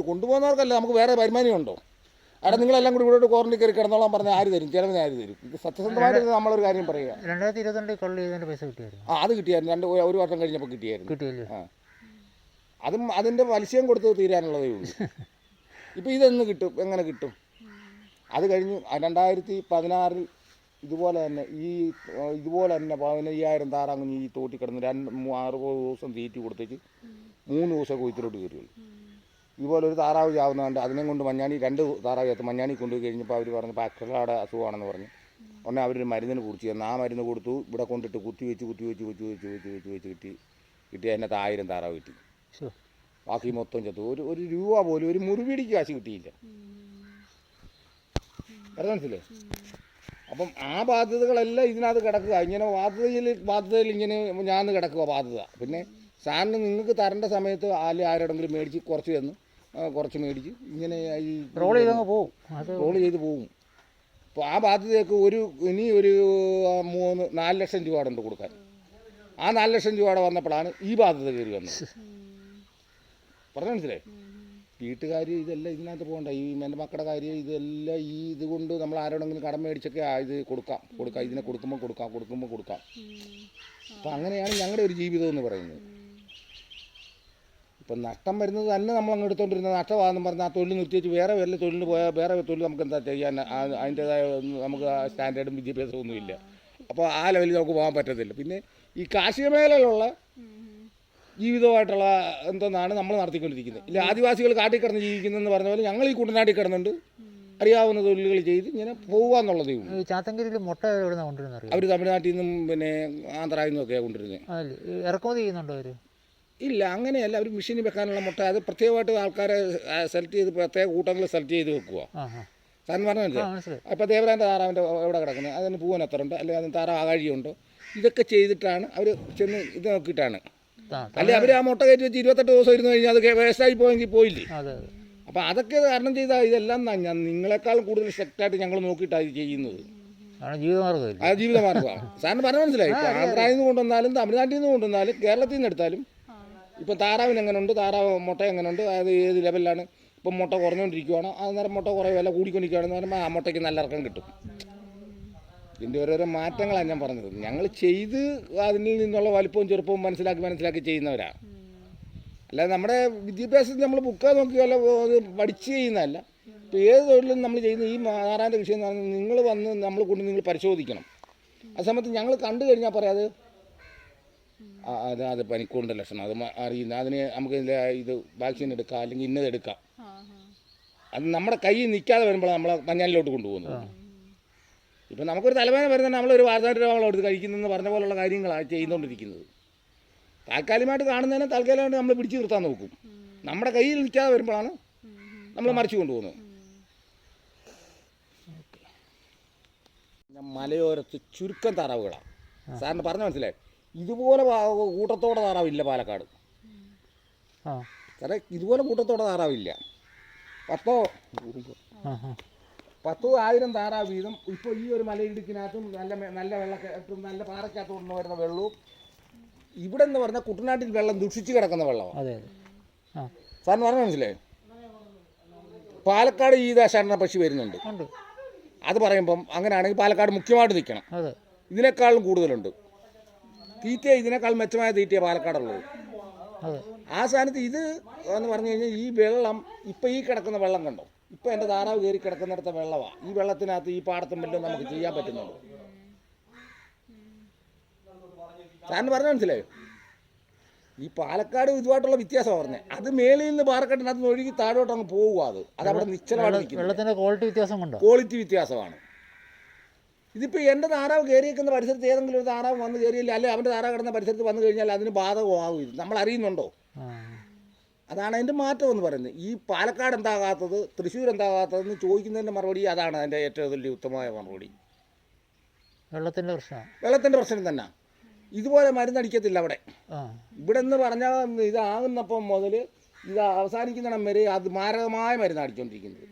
കൊണ്ടുപോകുന്നവർക്കല്ല, നമുക്ക് വേറെ വരുമാനമുണ്ടോ? അവിടെ നിങ്ങളെല്ലാം കൂടി ഇവിടെ ക്വാറന്റൈൻ കയറി കിടന്നോളാൻ പറഞ്ഞാൽ ആര് തരും? ചിലവിന് ആര് തരും? ഇത് സത്യസന്ധമായിട്ട് നമ്മളൊരു കാര്യം പറയുക.
2022 കള്ളി ചെയ്തതിൻ്റെ പൈസ കിട്ടിയായിരുന്നു.
അത് കിട്ടിയായിരുന്നു. ഒരു വർഷം കഴിഞ്ഞപ്പോൾ കിട്ടിയായിരുന്നു.
കിട്ടിയല്ലേ?
അതും അതിൻ്റെ പലിശയും കൊടുത്ത് തീരാനുള്ളതേ ഉള്ളൂ. ഇപ്പോൾ ഇതെന്ന് കിട്ടും? എങ്ങനെ കിട്ടും? അത് കഴിഞ്ഞ് 2016 ഇതുപോലെ തന്നെ 15,000 താറാങ്ങുഞ്ഞ് ഈ തോട്ടി കിടന്ന് 60 ദിവസം തീറ്റി കൊടുത്തേച്ച് 3 ദിവസം കൊയ്ത്തിലോട്ട് കയറിയുള്ളൂ. ഇതുപോലെ ഒരു താറാവ് ചാവുന്നതുകൊണ്ട് അതിനെ കൊണ്ട് മഞ്ഞാണി 2 താറാവ് ചാത്ത് മഞ്ഞാണി കൊണ്ടുപോയി കഴിഞ്ഞപ്പോൾ അവർ പറഞ്ഞു പാക്ടറുടെ അസുഖമാണെന്ന് പറഞ്ഞു. ഉടനെ അവരൊരു മരുന്നിന് കുറിച്ച് തന്നു. ആ മരുന്ന് കൊടുത്തു. ഇവിടെ കൊണ്ടിട്ട് കുത്തി വെച്ച് കിട്ടി. അതിനകത്ത് 1000 താറാവ് കിട്ടി. ബാക്കി മൊത്തം ചത്തു. ഒരു രൂപ പോലും ഒരു മുറിപിടിക്ക് കാശ് കിട്ടിയില്ല. അത് മനസ്സിലേ? അപ്പം ആ ബാധ്യതകളെല്ലാം ഇതിനകത്ത് കിടക്കുക. ഇങ്ങനെ ബാധ്യതയിൽ ഇങ്ങനെ ഞാൻ കിടക്കുക ബാധ്യത. പിന്നെ സാറിന് നിങ്ങൾക്ക് തരേണ്ട സമയത്ത് ആരെങ്കിലും മേടിച്ച് കുറച്ച് തന്നു, കുറച്ച് മേടിച്ച് ഇങ്ങനെ ഈ റോൾ ചെയ്ത് പോവും. അപ്പോൾ ആ ബാധ്യതയൊക്കെ ഇനി ഒരു 4 ലക്ഷം രൂപ ഉണ്ട് കൊടുക്കാൻ. ആ 4 ലക്ഷം രൂപ വന്നപ്പോഴാണ് ഈ ബാധ്യത കയറി വന്നത്. പറഞ്ഞു മനസ്സിലായി? വീട്ടുകാർ ഇതെല്ലാം ഇതിനകത്ത് പോകണ്ട. എൻ്റെ മക്കളുടെ കാര്യം ഇതെല്ലാം ഇതുകൊണ്ട് നമ്മൾ ആരോടെങ്കിലും കടം മേടിച്ചൊക്കെ ഇത് കൊടുക്കാം. ഇതിനെ കൊടുക്കുമ്പോൾ കൊടുക്കാം. അപ്പം അങ്ങനെയാണ് ഞങ്ങളുടെ ഒരു ജീവിതം എന്ന് പറയുന്നത്. ഇപ്പം നഷ്ടം വരുന്നത് തന്നെ നമ്മൾ അങ്ങ് എടുത്തുകൊണ്ടിരുന്ന നഷ്ടമാണെന്ന് പറഞ്ഞാൽ ആ തൊഴിൽ നിർത്തിവെച്ച് വേറെ തൊഴിലിന് പോയാൽ വേറെ തൊഴിൽ നമുക്ക് എന്താ ചെയ്യാൻ? അതിൻ്റേതായ നമുക്ക് സ്റ്റാൻഡേർഡും വിദ്യാഭ്യാസവും ഒന്നുമില്ല. അപ്പോൾ ആ ലെവലിൽ നമുക്ക് പോകാൻ പറ്റത്തില്ല. പിന്നെ ഈ കാർഷിക മേഖലയിലുള്ള ജീവിതമായിട്ടുള്ള എന്തെന്നാണ് നമ്മൾ നടത്തിക്കൊണ്ടിരിക്കുന്നത്. ഇല്ല ആദിവാസികൾ കാട്ടിൽ കിടന്ന് ജീവിക്കുന്നതെന്ന് പറഞ്ഞ പോലെ ഞങ്ങൾ ഈ കുട്ടനാട്ടിൽ കിടന്നുണ്ട് അറിയാവുന്ന തൊഴിലുകൾ ചെയ്ത് ഇങ്ങനെ പോകുക എന്നുള്ളതേ ഉള്ളൂ.
ചാത്തങ്കരിയിൽ മുട്ട എവിടെ നിന്നാണ് കൊണ്ടുവരുന്നത്?
അവർ തമിഴ്നാട്ടിൽ നിന്നും പിന്നെ ആന്ധ്രയിൽ നിന്നൊക്കെയാണ് കൊണ്ടുവരുന്നത്.
ഇറക്കുമതി ചെയ്യുന്നുണ്ടോ അവർ?
ഇല്ല, അങ്ങനെയല്ല. അവർ മെഷീനിൽ വെക്കാനുള്ള മുട്ട അത് പ്രത്യേകമായിട്ട് ആൾക്കാരെ സെലക്ട് ചെയ്ത് പ്രത്യേക കൂട്ടങ്ങൾ സെലക്ട് ചെയ്ത് വെക്കുക. സാറിന് പറഞ്ഞില്ലേ? അപ്പോൾ ദേവരാൻ്റെ താറാവിൻ്റെ എവിടെ കിടക്കുന്നത്, അതിന് പൂവൻ എത്ര ഉണ്ട്, അല്ലെങ്കിൽ അതിന് താറാവ് ആകാഴിയുണ്ടോ, ഇതൊക്കെ ചെയ്തിട്ടാണ് അവർ ചെന്ന് ഇത് നോക്കിയിട്ടാണ്. അല്ലെ അവർ ആ മുട്ട കയറ്റി വെച്ച് 28 ദിവസം ഇരുന്ന് കഴിഞ്ഞാൽ അത് വേസ്റ്റായി പോയെങ്കിൽ പോയില്ലേ? അപ്പോൾ അതൊക്കെ കാരണം ചെയ്താൽ ഇതെല്ലാം നിങ്ങളെക്കാളും കൂടുതൽ സ്ട്രിക്റ്റായിട്ട് ഞങ്ങൾ നോക്കിയിട്ടാണ് ഇത് ചെയ്യുന്നത്. ജീവിതമാർഗ്ഗമാണ്. സാറിന് പറഞ്ഞ മനസ്സിലായി? ഇപ്പോൾ ആന്ധ്രയിൽ നിന്ന് കൊണ്ടുവന്നാലും തമിഴ്നാട്ടിൽ നിന്ന് കൊണ്ടുവന്നാലും കേരളത്തിൽ നിന്ന് എടുത്താലും ഇപ്പോൾ താറാവിന് എങ്ങനെയുണ്ട്, താറാവ് മുട്ട എങ്ങനെയുണ്ട്, അത് ഏത് ലെവലിലാണ്. ഇപ്പം മുട്ട കുറഞ്ഞുകൊണ്ടിരിക്കുകയാണ്, അന്നേരം മുട്ട കുറേ വില കൂടിക്കൊണ്ടിരിക്കുകയാണെന്ന് പറയുമ്പോൾ ആ മുട്ടയ്ക്ക് നല്ല ഇറക്കം കിട്ടും. ഇതിൻ്റെ ഓരോരോ മാറ്റങ്ങളാണ് ഞാൻ പറഞ്ഞത്. ഞങ്ങൾ ചെയ്ത് അതിൽ നിന്നുള്ള വലിപ്പവും ചെറുപ്പവും മനസ്സിലാക്കി ചെയ്യുന്നവരാണ്. അല്ലാതെ നമ്മുടെ വിദ്യാഭ്യാസത്തിൽ നമ്മൾ ബുക്ക് നോക്കിയല്ല പഠിച്ച് ചെയ്യുന്നതല്ല. ഇപ്പോൾ ഏത് തൊഴിലും നമ്മൾ ചെയ്യുന്ന ഈ താറാവിൻ്റെ വിഷയം എന്ന് പറഞ്ഞാൽ നിങ്ങൾ വന്ന് നമ്മൾ കൊണ്ട് നിങ്ങൾ പരിശോധിക്കണം. ആ സമയത്ത് ഞങ്ങൾ കണ്ടു കഴിഞ്ഞാൽ പറയാം അത് പനിക്കൂറിൻ്റെ ലക്ഷണം, അത് അറിയുന്ന അതിന് നമുക്ക് ഇത് വാക്സിൻ എടുക്കാം, അല്ലെങ്കിൽ ഇന്നത് എടുക്കാം. അത് നമ്മുടെ കയ്യിൽ നിൽക്കാതെ വരുമ്പോൾ നമ്മളെ മഞ്ഞളിലോട്ട് കൊണ്ടുപോകുന്നത്. ഇപ്പം നമുക്കൊരു തലവേദന വരുന്നത് നമ്മളൊരു വാർത്താരോഗം എടുത്ത് കഴിക്കുന്നതെന്ന് പറഞ്ഞ പോലുള്ള കാര്യങ്ങളാണ് ചെയ്തുകൊണ്ടിരിക്കുന്നത്. താൽക്കാലികമായിട്ട് കാണുന്നതിനെ താൽക്കാലികമായിട്ട് നമ്മൾ പിടിച്ചു നിർത്താൻ നോക്കും. നമ്മുടെ കയ്യിൽ നിൽക്കാതെ വരുമ്പോഴാണ് നമ്മൾ മറിച്ചു കൊണ്ടുപോകുന്നത്. മലയോരത്ത് ചുരുക്കം താറാവുകളാണ്. സാറിന് പറഞ്ഞ മനസ്സിലായി? ഇതുപോലെ കൂട്ടത്തോടെ താറാവില്ല പാലക്കാട്.
ആ
സാറേ ഇതുപോലെ കൂട്ടത്തോടെ താറാവില്ല. 10,000 താറാവ് വീതം ഇപ്പോൾ ഈ ഒരു മലയിടുക്കിനകത്തും നല്ല വെള്ളക്കകത്തും നല്ല പാറയ്ക്കകത്ത് കൊണ്ടുവരുന്ന വെള്ളവും ഇവിടെ എന്ന് പറഞ്ഞാൽ കുട്ടനാട്ടിൽ വെള്ളം ദുഷിച്ച് കിടക്കുന്ന വെള്ളമാണ്.
അതെ അതെ. ആ
സാറിന് പറഞ്ഞാൽ മനസ്സിലായോ? പാലക്കാട് ഈ ദശാടന പക്ഷി വരുന്നുണ്ട്.
ഉണ്ട്.
അത് പറയുമ്പം അങ്ങനെയാണെങ്കിൽ പാലക്കാട് മുഖ്യമായിട്ട് നിൽക്കണം.
അതെ.
ഇതിനേക്കാളും കൂടുതലുണ്ട് തീറ്റ, ഇതിനേക്കാൾ മെച്ചമായ തീറ്റയാണ് പാലക്കാടുള്ളത്.
അതെ.
ആ സ്ഥാനത്ത് ഇത് എന്ന് പറഞ്ഞു കഴിഞ്ഞാൽ ഈ വെള്ളം ഇപ്പം ഈ കിടക്കുന്ന വെള്ളം കണ്ടോ, ഇപ്പം എൻ്റെ താറാവ് കയറി കിടക്കുന്നിടത്ത വെള്ളമാണ്. ഈ വെള്ളത്തിനകത്ത് ഈ പാടത്തും വല്ലതും നമുക്ക് ചെയ്യാൻ പറ്റുന്നുണ്ട്. സാറിന് പറഞ്ഞാൽ മനസ്സിലായോ? ഈ പാലക്കാട് ഇതുമായിട്ടുള്ള വ്യത്യാസമാണ് പറഞ്ഞത്. അത് മേളിൽ നിന്ന് പാറക്കെട്ടിനകത്ത് നിന്ന് ഒഴുകി താഴോട്ട് അങ്ങ് പോകുക. അത് അവിടെ നിശ്ചലമായിട്ട് നിൽക്കുന്നത്.
വെള്ളത്തിൻ്റെ ക്വാളിറ്റി വ്യത്യാസം കൊണ്ടോ?
ക്വാളിറ്റി വ്യത്യാസമാണ്. ഇതിപ്പോൾ എൻ്റെ താറാവ് കയറിയിരിക്കുന്ന പരിസരത്ത് ഏതെങ്കിലും ഒരു താറാവ് വന്ന് കയറിയില്ല, അല്ലെങ്കിൽ അവൻ്റെ താറാവ് കിടന്ന പരിസരത്ത് വന്നു കഴിഞ്ഞാൽ അതിന് ബാധകമാകും. ഇത് നമ്മൾ അറിയുന്നുണ്ടോ? അതാണ് അതിൻ്റെ മാറ്റം എന്ന് പറയുന്നത്. ഈ പാലക്കാട് എന്താകാത്തത്, തൃശ്ശൂർ എന്താകാത്തതെന്ന് ചോദിക്കുന്നതിൻ്റെ മറുപടി അതാണ് അതിൻ്റെ ഏറ്റവും വലിയ ഉത്തമമായ മറുപടി.
വെള്ളത്തിൻ്റെ പ്രശ്നമാണ്.
വെള്ളത്തിൻ്റെ പ്രശ്നം തന്നെ. ഇതുപോലെ മരുന്നടിക്കത്തില്ല അവിടെ. ഇവിടെ എന്ന് പറഞ്ഞാൽ ഇതാകുന്നപ്പം മുതൽ ഇത് അവസാനിക്കുന്നിടം വരെ അത് മാരകമായ മരുന്ന് അടിച്ചുകൊണ്ടിരിക്കുന്നത്.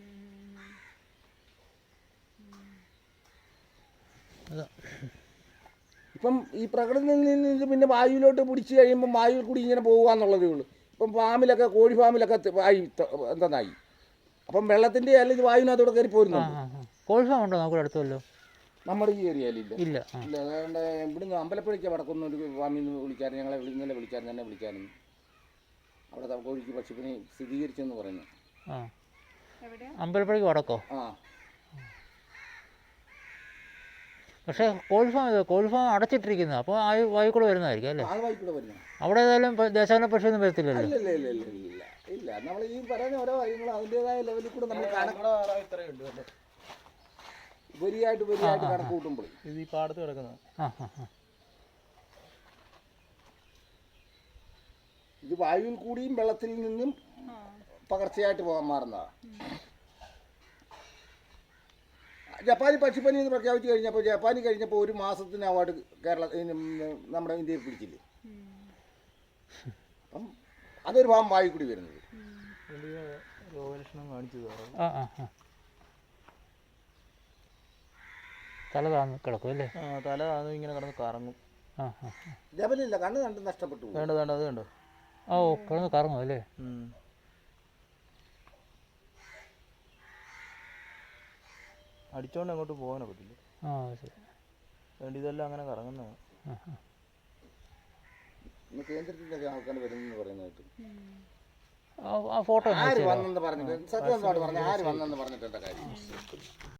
ഇപ്പം ഈ പ്രകൃതിയിൽ നിന്ന് ഇത് പിന്നെ വായുവിലോട്ട് പിടിച്ച് കഴിയുമ്പം വായുവിൽ കൂടി ഇങ്ങനെ പോകുക എന്നുള്ളതേ ഉള്ളൂ. ഇപ്പം ഫാമിലൊക്കെ, കോഴി ഫാമിലൊക്കെ ആയി എന്തായി, അപ്പം വെള്ളത്തിൻ്റെ അല്ലെങ്കിൽ ഇത് വായുവിനകത്തോടെ കയറി പോരുന്നുണ്ട്.
കോഴി ഫാം ഉണ്ടോ നമുക്ക് അടുത്തല്ലോ?
നമ്മുടെ ഈ ഏരിയയിലില്ല.
ഇല്ല.
ഇല്ല. അതുകൊണ്ട് ഇവിടുന്ന് അമ്പലപ്പുഴയ്ക്ക് വടക്കുന്ന ഒരു ഫാമിൽ നിന്ന് വിളിക്കാറ്, ഞങ്ങളെ ഇന്നലെ വിളിക്കാറ്, തന്നെ വിളിക്കാനും അവിടെ കോഴിക്ക് പക്ഷിപ്പനി സ്ഥിരീകരിച്ചെന്ന് പറയുന്നു.
അമ്പലപ്പുഴയ്ക്ക് വടക്കോ?
ആ.
പക്ഷേ കോഴി ഫാം അടച്ചിട്ടിരിക്കുന്നത്, അപ്പോൾ വായിക്കൂടെ വരുന്നതായിരിക്കും അല്ലേ?
ആ വായിക്കൂടെ വരുന്നത്.
അവിടെ ഏതായാലും ദേശാടന പക്ഷിയൊന്നും വരത്തില്ലല്ലോ?
ഇല്ല. നമ്മൾ ഈ പറയുന്ന ഓരോ കാര്യങ്ങളും അതിൻ്റെതായ ലെവലിൽ കൂടെ നമ്മൾ വരിയായിട്ട് കണക്ക് കൂട്ടുമ്പോൾ
ഇത് ഈ പാടത്ത് കിടക്കുന്നത്.
ഇത് വായുവിൽ കൂടിയും വെള്ളത്തിൽ നിന്നും പകർച്ചയായിട്ട് പോകാൻ മാറുന്നതാണ്. ജപ്പാനി പക്ഷിപ്പനി എന്ന് പ്രഖ്യാപിച്ച് കഴിഞ്ഞപ്പോൾ, ജപ്പാനി കഴിഞ്ഞപ്പോൾ 1 മാസത്തിന് അവാർഡ് നമ്മുടെ ഇന്ത്യയിൽ പിടിച്ചില്ലേ. അപ്പം അതൊരു ഭാഗം വായു കൂടി വരുന്നത്.
വലിയ രോഗലക്ഷണം കാണിച്ചത്
തല താന്ന് കിടക്കും അല്ലേ?
തല താന്ന് ഇങ്ങനെ കിടന്ന് കറങ്ങും.
ജബലില്ല, കണ്ണ് കണ്ട് നഷ്ടപ്പെട്ടു.
വേണ്ട അത് കണ്ടോ?
ഓ, കിടന്ന് കറങ്ങും അല്ലേ?
അടിച്ചോണ്ട് അങ്ങോട്ട് പോകാനോ പറ്റില്ല.
ശരി.
വേണ്ടി ഇതെല്ലാം അങ്ങനെ കറങ്ങുന്നതാണ്.
കേന്ദ്രത്തിൻ്റെ ആൾക്കാർ വരുന്നെന്ന് പറയുന്നതായിട്ട്.
ആ ഫോട്ടോ
ആര് വന്നെന്ന് പറഞ്ഞിട്ട്, സത്യം പറഞ്ഞു, ആര് വന്നെന്ന് പറഞ്ഞിട്ട് എന്താ കാര്യം?